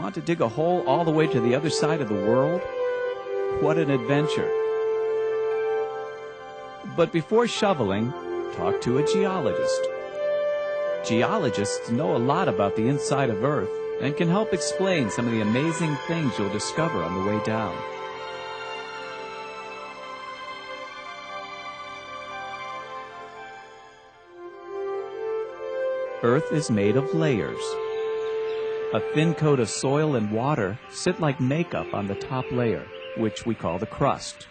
Want to dig a hole all the way to the other side of the world? What an adventure! But before shoveling, talk to a geologist. Geologists know a lot about the inside of Earth and can help explain some of the amazing things you'll discover on the way down. Earth is made of layers. A thin coat of soil and water sit like makeup on the top layer, which we call the crust.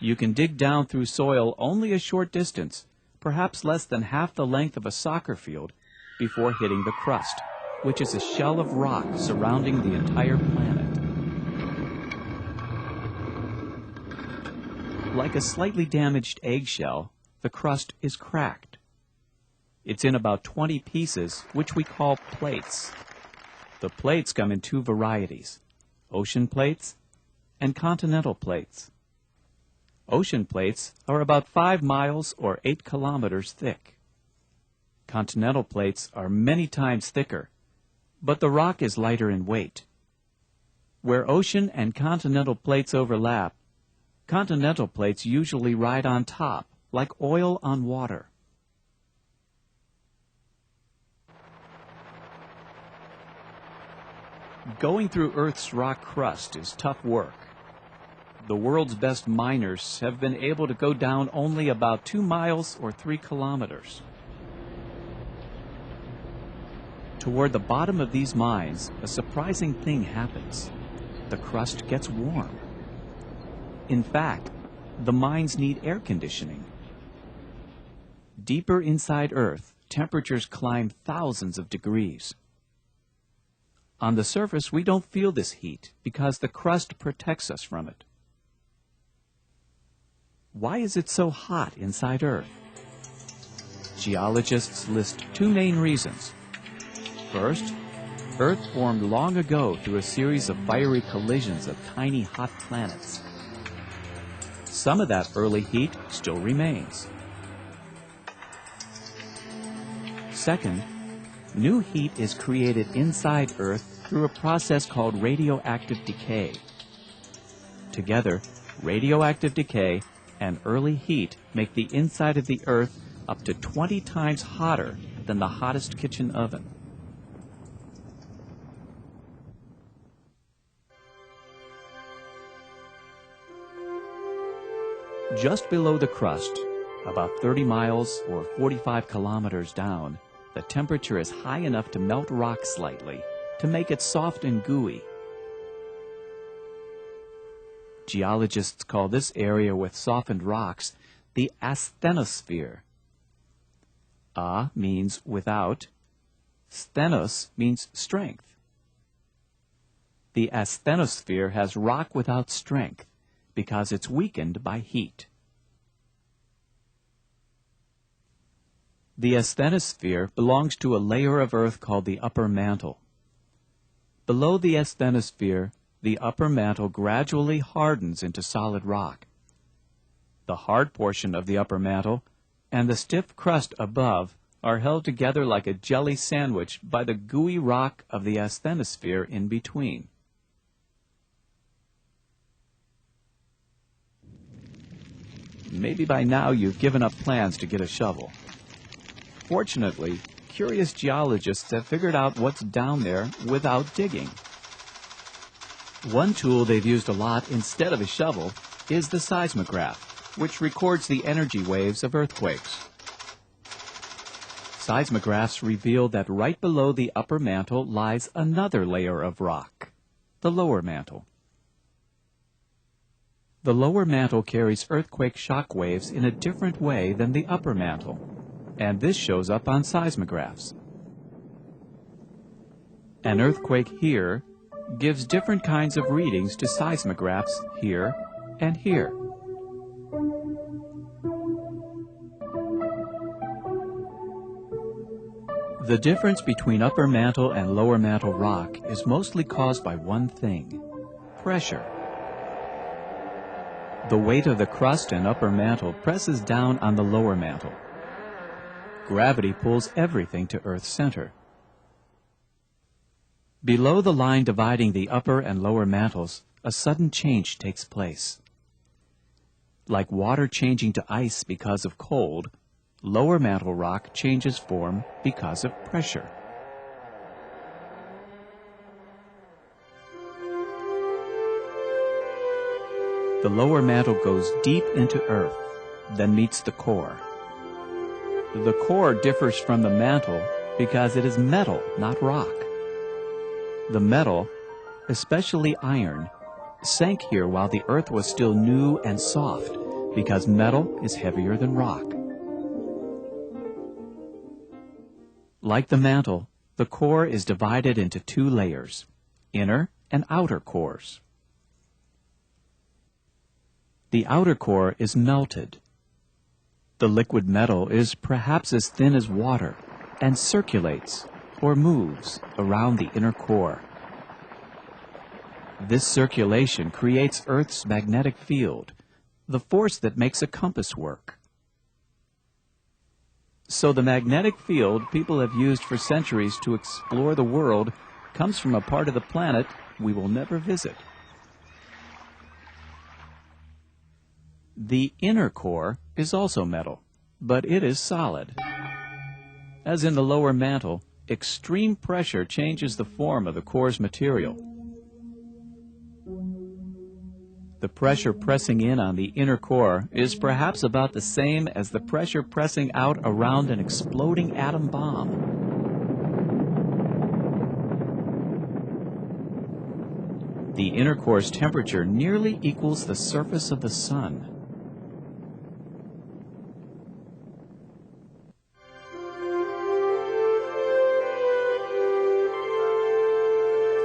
You can dig down through soil only a short distance, perhaps less than half the length of a soccer field, before hitting the crust, which is a shell of rock surrounding the entire planet. Like a slightly damaged eggshell, the crust is cracked. It's in about 20 pieces, which we call plates. The plates come in two varieties, ocean plates and continental plates. Ocean plates are about 5 miles or 8 kilometers thick. Continental plates are many times thicker, but the rock is lighter in weight. Where ocean and continental plates overlap, continental plates usually ride on top, like oil on water. Going through Earth's rock crust is tough work. The world's best miners have been able to go down only about 2 miles or 3 kilometers. Toward the bottom of these mines, a surprising thing happens. The crust gets warm. In fact, the mines need air conditioning. Deeper inside Earth, temperatures climb thousands of degrees. On the surface, we don't feel this heat because the crust protects us from it. Why is it so hot inside Earth? Geologists list 2 main reasons. First, Earth formed long ago through a series of fiery collisions of tiny hot planets. Some of that early heat still remains. Second, new heat is created inside Earth through a process called radioactive decay. Together, radioactive decay and early heat make the inside of the Earth up to 20 times hotter than the hottest kitchen oven. Just below the crust, about 30 miles or 45 kilometers down, the temperature is high enough to melt rock slightly, to make it soft and gooey. Geologists call this area with softened rocks the asthenosphere. A means without, sthenos means strength. The asthenosphere has rock without strength because it's weakened by heat. The asthenosphere belongs to a layer of Earth called the upper mantle. Below the asthenosphere, the upper mantle gradually hardens into solid rock. The hard portion of the upper mantle and the stiff crust above are held together like a jelly sandwich by the gooey rock of the asthenosphere in between. Maybe by now you've given up plans to get a shovel. Fortunately, curious geologists have figured out what's down there without digging. One tool they've used a lot instead of a shovel is the seismograph, which records the energy waves of earthquakes. Seismographs reveal that right below the upper mantle lies another layer of rock, the lower mantle. The lower mantle carries earthquake shock waves in a different way than the upper mantle, and this shows up on seismographs. An earthquake here gives different kinds of readings to seismographs here and here. The difference between upper mantle and lower mantle rock is mostly caused by one thing: pressure. The weight of the crust and upper mantle presses down on the lower mantle. Gravity pulls everything to Earth's center. Below the line dividing the upper and lower mantles, a sudden change takes place. Like water changing to ice because of cold, lower mantle rock changes form because of pressure. The lower mantle goes deep into earth, then meets the core. The core differs from the mantle because it is metal, not rock. The metal, especially iron, sank here while the earth was still new and soft because metal is heavier than rock. Like the mantle, the core is divided into two layers, inner and outer cores. The outer core is melted. The liquid metal is perhaps as thin as water and circulates or moves around the inner core. This circulation creates Earth's magnetic field, the force that makes a compass work. So the magnetic field people have used for centuries to explore the world comes from a part of the planet we will never visit. The inner core is also metal, but it is solid. As in the lower mantle, extreme pressure changes the form of the core's material. The pressure pressing in on the inner core is perhaps about the same as the pressure pressing out around an exploding atom bomb. The inner core's temperature nearly equals the surface of the sun.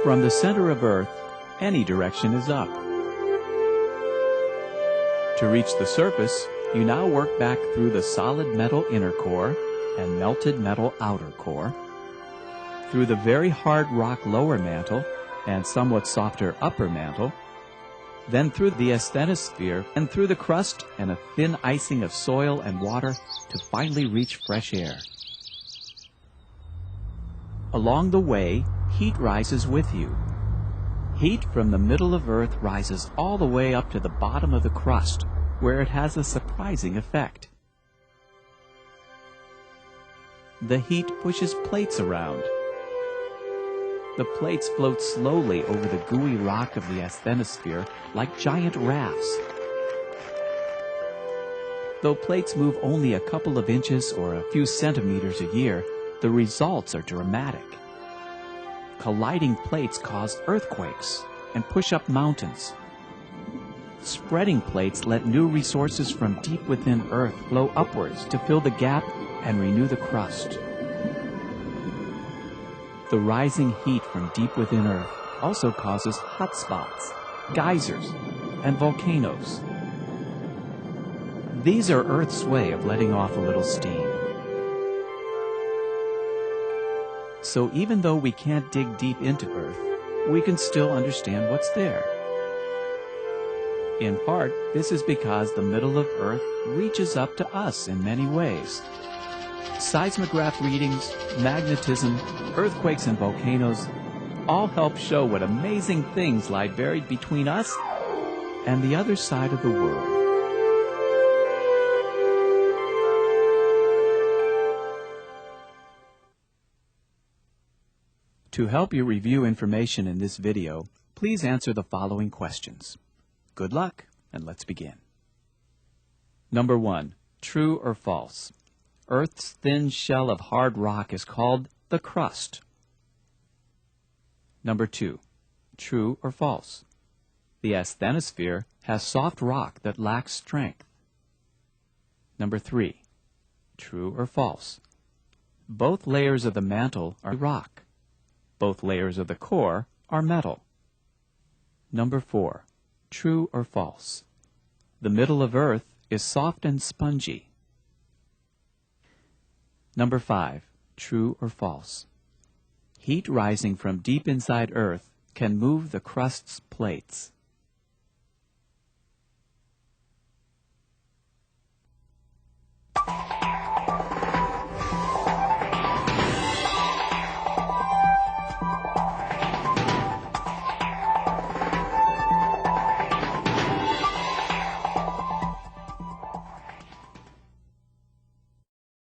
From the center of Earth, any direction is up. To reach the surface, you now work back through the solid metal inner core and melted metal outer core, through the very hard rock lower mantle and somewhat softer upper mantle, then through the asthenosphere and through the crust and a thin icing of soil and water to finally reach fresh air. Along the way, heat rises with you. Heat from the middle of Earth rises all the way up to the bottom of the crust, where it has a surprising effect. The heat pushes plates around. The plates float slowly over the gooey rock of the asthenosphere like giant rafts. Though plates move only a couple of inches or a few centimeters a year, the results are dramatic. Colliding plates cause earthquakes and push up mountains. Spreading plates let new resources from deep within Earth flow upwards to fill the gap and renew the crust. The rising heat from deep within Earth also causes hot spots, geysers, and volcanoes. These are Earth's way of letting off a little steam. So even though we can't dig deep into Earth, we can still understand what's there. In part, this is because the middle of Earth reaches up to us in many ways. Seismograph readings, magnetism, earthquakes and volcanoes all help show what amazing things lie buried between us and the other side of the world. To help you review information in this video, please answer the following questions. Good luck, and let's begin. Number 1. True or false? Earth's thin shell of hard rock is called the crust. Number 2. True or false? The asthenosphere has soft rock that lacks strength. Number 3. True or false? Both layers of the mantle are rock. Both layers of the core are metal. Number 4. True or false? The middle of Earth is soft and spongy. Number 5. True or false? Heat rising from deep inside Earth can move the crust's plates.